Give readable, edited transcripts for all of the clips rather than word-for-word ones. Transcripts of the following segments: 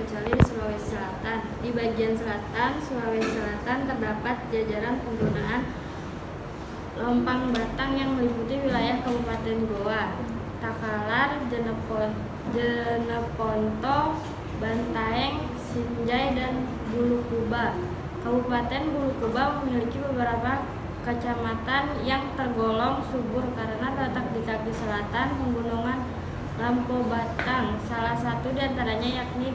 kecuali di Sulawesi Selatan. Di bagian selatan Sulawesi Selatan terdapat jajaran penggunaan lompang batang yang meliputi wilayah Kabupaten Goa, Takalar, Jeneponto, Bantaeng, Sinjai, dan Bulukuba. Kabupaten Bulukuba memiliki beberapa kecamatan yang tergolong subur karena terletak di kaki selatan Pegunungan Lampo Batang. Salah satu di antaranya yakni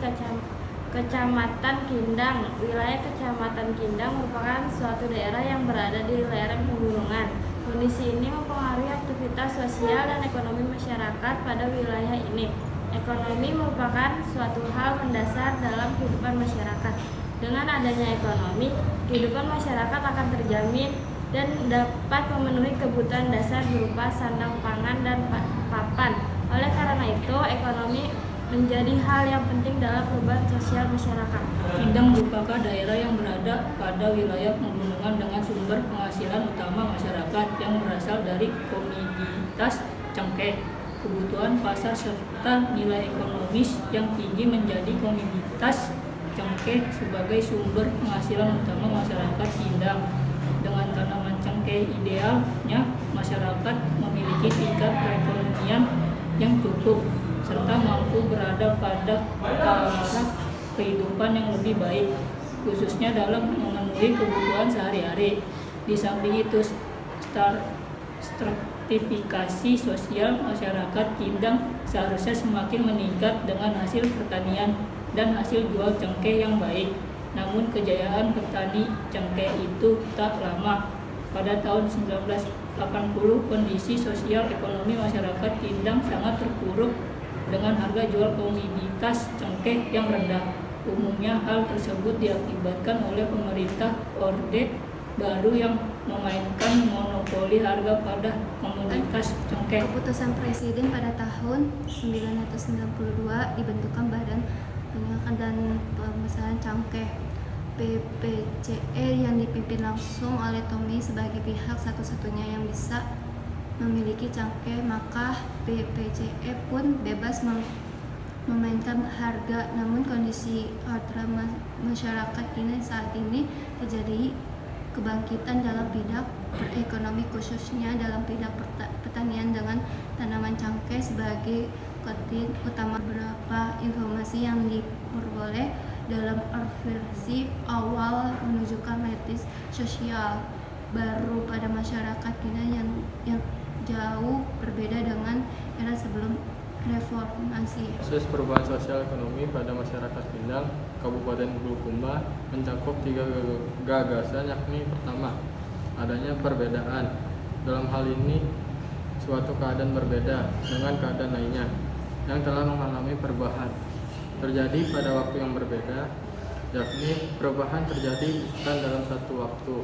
Kecamatan Kindang. Wilayah Kecamatan Kindang merupakan suatu daerah yang berada di lereng pegunungan. Kondisi ini mempengaruhi aktivitas sosial dan ekonomi masyarakat pada wilayah ini. Ekonomi merupakan suatu hal mendasar dalam kehidupan masyarakat. Dengan adanya ekonomi, kehidupan masyarakat akan terjamin dan dapat memenuhi kebutuhan dasar berupa sandang pangan dan papan. Oleh karena itu, ekonomi menjadi hal yang penting dalam perubahan sosial masyarakat. Kindang merupakan daerah yang berada pada wilayah pegunungan dengan sumber penghasilan utama masyarakat yang berasal dari komoditas cengkeh. Kebutuhan pasar serta nilai ekonomis yang tinggi menjadi komoditas cengkeh sebagai sumber penghasilan utama masyarakat Kindang. Dengan tanaman cengkeh idealnya, masyarakat memiliki tingkat perekonomian yang cukup serta mampu berada pada taraf kehidupan yang lebih baik, khususnya dalam memenuhi kebutuhan sehari-hari. Di samping itu, stratifikasi sosial masyarakat Kindang seharusnya semakin meningkat dengan hasil pertanian dan hasil jual cengkeh yang baik. Namun kejayaan petani cengkeh itu tak lama. Pada tahun 1980, kondisi sosial ekonomi masyarakat Kindang sangat terpuruk dengan harga jual komoditas cengkeh yang rendah. Umumnya hal tersebut diakibatkan oleh pemerintah Orde Baru yang memainkan monopoli harga pada komoditas cengkeh. Keputusan Presiden pada tahun 1992 dibentukkan Badan Penguatan dan Pemesanan Cengkeh BPCE yang dipimpin langsung oleh Tommy sebagai pihak satu-satunya yang bisa memiliki cengkeh, maka BPCE pun bebas memainkan harga. Namun kondisi harga masyarakat kini saat ini terjadi kebangkitan dalam bidang perekonomi, khususnya dalam bidang pertanian dengan tanaman cengkeh sebagai konten utama. Beberapa informasi yang diperoleh dalam versi awal menunjukkan krisis sosial baru pada masyarakat Kindang yang jauh berbeda dengan era sebelum reformasi. Proses perubahan sosial ekonomi pada masyarakat Kindang, Kabupaten Bulukumba mencakup 3 gagasan, yakni pertama, adanya perbedaan. Dalam hal ini, suatu keadaan berbeda dengan keadaan lainnya yang telah mengalami perubahan terjadi pada waktu yang berbeda, yakni perubahan terjadi bukan dalam satu waktu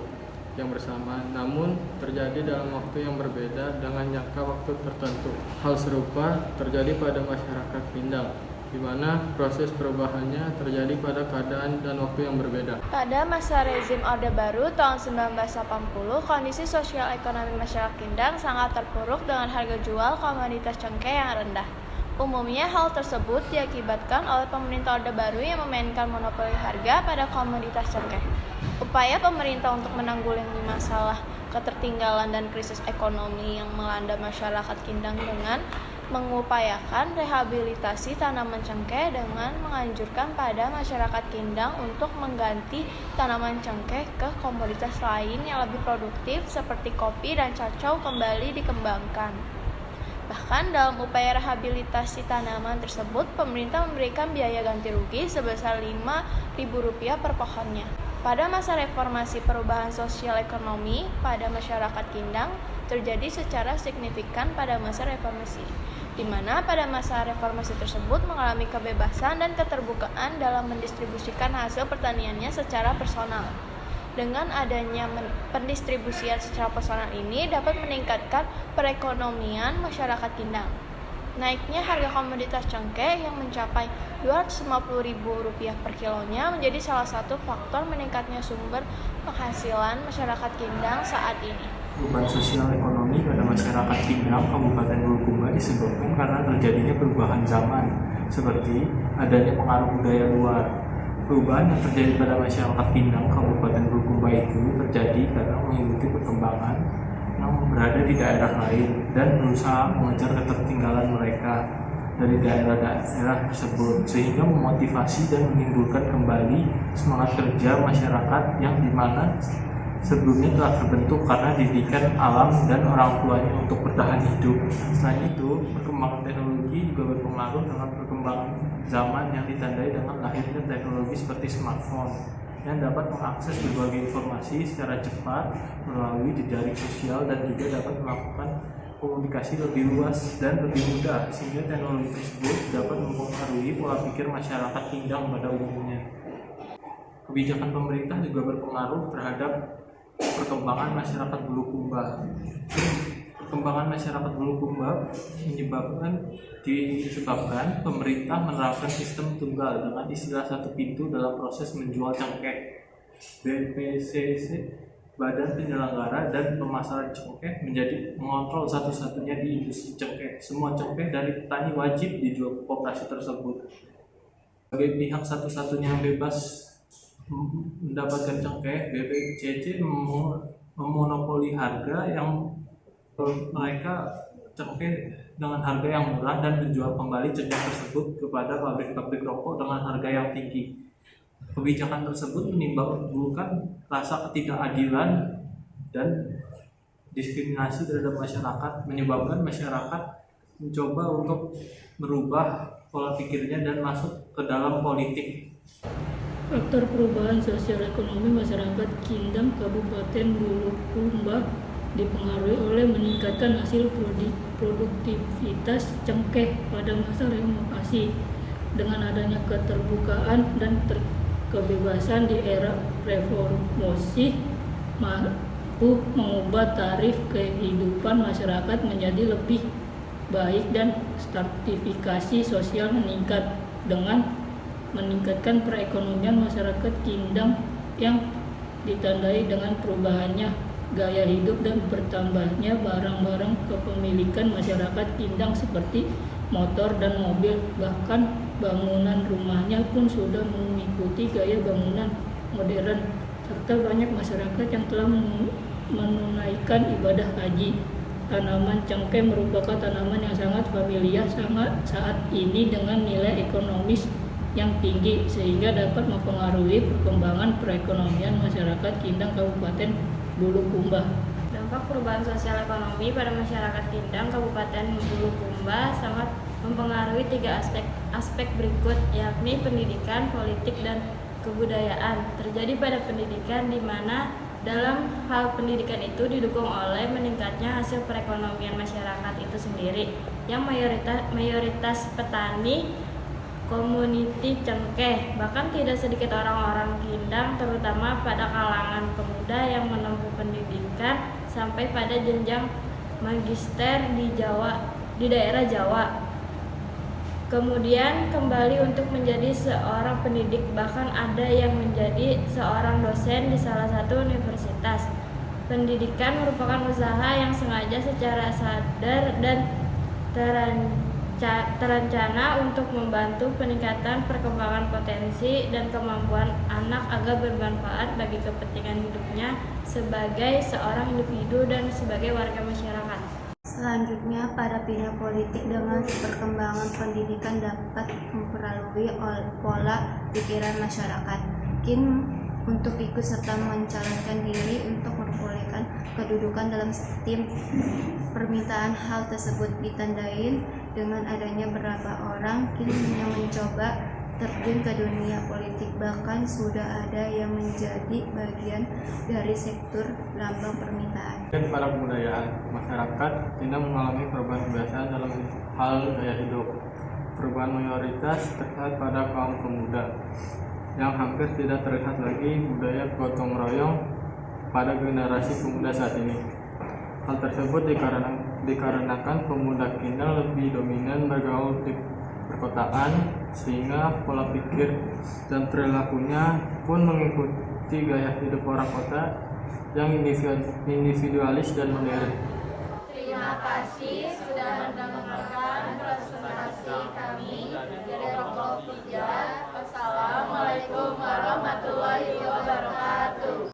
yang bersamaan, namun terjadi dalam waktu yang berbeda dengan jangka waktu tertentu. Hal serupa terjadi pada masyarakat Kindang, di mana proses perubahannya terjadi pada keadaan dan waktu yang berbeda. Pada masa rezim Orde Baru tahun 1980, kondisi sosial ekonomi masyarakat Kindang sangat terpuruk dengan harga jual komoditas cengkeh yang rendah. Umumnya hal tersebut diakibatkan oleh pemerintah Orde Baru yang memainkan monopoli harga pada komoditas cengkeh. Upaya pemerintah untuk menanggulangi masalah ketertinggalan dan krisis ekonomi yang melanda masyarakat Kindang dengan mengupayakan rehabilitasi tanaman cengkeh dengan menganjurkan pada masyarakat Kindang untuk mengganti tanaman cengkeh ke komoditas lain yang lebih produktif seperti kopi dan cacao kembali dikembangkan. Bahkan dalam upaya rehabilitasi tanaman tersebut, pemerintah memberikan biaya ganti rugi sebesar Rp5.000 per pohonnya. Pada masa reformasi perubahan sosial ekonomi pada masyarakat Kindang terjadi secara signifikan pada masa reformasi, di mana pada masa reformasi tersebut mengalami kebebasan dan keterbukaan dalam mendistribusikan hasil pertaniannya secara personal. Dengan adanya pendistribusian secara personal ini dapat meningkatkan perekonomian masyarakat Kindang. Naiknya harga komoditas cengkeh yang mencapai Rp250.000 per kilonya menjadi salah satu faktor meningkatnya sumber penghasilan masyarakat Kindang saat ini. Perubahan sosial ekonomi pada masyarakat Kindang, Kabupaten Bulukumba disebabkan karena terjadinya perubahan zaman. seperti adanya pengaruh budaya luar. Perubahan yang terjadi pada masyarakat Pindang, Kabupaten Bulukumba itu terjadi karena mengikuti perkembangan yang berada di daerah lain dan berusaha mengejar ketertinggalan mereka dari daerah-daerah tersebut, sehingga memotivasi dan menimbulkan kembali semangat kerja masyarakat yang dimana sebelumnya telah terbentuk karena didikan alam dan orang tuanya untuk bertahan hidup. Selain itu, perkembangan teknologi juga berpengaruh dengan perkembangan zaman yang ditandai dengan lahirnya teknologi seperti smartphone yang dapat mengakses berbagai informasi secara cepat melalui jejaring sosial dan juga dapat melakukan komunikasi lebih luas dan lebih mudah, sehingga teknologi tersebut dapat mempengaruhi pola pikir masyarakat Pindang pada umumnya. Kebijakan pemerintah juga berpengaruh terhadap perkembangan masyarakat Bulukumba. Perkembangan masyarakat Bulukumba disebabkan pemerintah menerapkan sistem tunggal dengan istilah satu pintu dalam proses menjual cengkeh. BPCC, Badan Penyelenggara dan Pemasaran Cengkeh, menjadi mengontrol satu-satunya di industri cengkeh. Semua cengkeh dari petani wajib dijual ke koperasi tersebut. Sebagai pihak satu-satunya yang bebas mendapatkan cengkeh, BPCC memonopoli harga yang mereka cengkeh dengan harga yang murah dan menjual kembali cengkeh tersebut kepada pabrik-pabrik rokok dengan harga yang tinggi. Kebijakan tersebut menimbulkan rasa ketidakadilan dan diskriminasi terhadap masyarakat, menyebabkan masyarakat mencoba untuk merubah pola pikirnya dan masuk ke dalam politik. Faktor perubahan sosial ekonomi masyarakat Kindang Kabupaten Bulukumba dipengaruhi oleh meningkatkan hasil produktivitas cengkeh pada masa renovasi. Dengan adanya keterbukaan dan kebebasan di era reformasi mampu mengubah tarif kehidupan masyarakat menjadi lebih baik dan stratifikasi sosial meningkat dengan meningkatkan perekonomian masyarakat Kindang yang ditandai dengan perubahannya gaya hidup dan bertambahnya barang-barang kepemilikan masyarakat Kindang seperti motor dan mobil, bahkan bangunan rumahnya pun sudah mengikuti gaya bangunan modern, serta banyak masyarakat yang telah menunaikan ibadah haji. Tanaman cengkeh merupakan tanaman yang sangat familiar saat ini dengan nilai ekonomis yang tinggi, sehingga dapat mempengaruhi perkembangan perekonomian masyarakat Kindang Kabupaten Bulukumba. Dampak perubahan sosial ekonomi pada masyarakat Kindang Kabupaten Bulukumba sangat mempengaruhi tiga aspek berikut, yakni pendidikan, politik, dan kebudayaan. Terjadi pada pendidikan, di mana dalam hal pendidikan itu didukung oleh meningkatnya hasil perekonomian masyarakat itu sendiri, yang mayoritas petani komuniti cengkeh. Bahkan tidak sedikit orang-orang Kindang, terutama pada kalangan pemuda yang menempuh pendidikan sampai pada jenjang magister di daerah Jawa, kemudian kembali untuk menjadi seorang pendidik, bahkan ada yang menjadi seorang dosen di salah satu universitas. Pendidikan merupakan usaha yang sengaja secara sadar dan terencana untuk membantu peningkatan perkembangan potensi dan kemampuan anak agar bermanfaat bagi kepentingan hidupnya sebagai seorang individu dan sebagai warga masyarakat. Selanjutnya, pada bidang politik, dengan perkembangan pendidikan dapat memperlalui pola pikiran masyarakat untuk ikut serta mencalonkan diri untuk memperolehkan kedudukan dalam sistem. Permintaan hal tersebut ditandai dengan adanya beberapa orang yang mencoba terjun ke dunia politik, bahkan sudah ada yang menjadi bagian dari sektor lambang permintaan. Dan pada kebudayaan, masyarakat tidak mengalami perubahan kebiasaan dalam hal gaya hidup. Perubahan mayoritas terlihat pada kaum pemuda, yang hampir tidak terlihat lagi budaya gotong royong pada generasi pemuda saat ini. Hal tersebut dikarenakan pemuda Kindang lebih dominan bergaul di perkotaan, sehingga pola pikir dan perilakunya pun mengikuti gaya hidup orang kota yang individualis dan modern. Terima kasih sudah mendengarkan.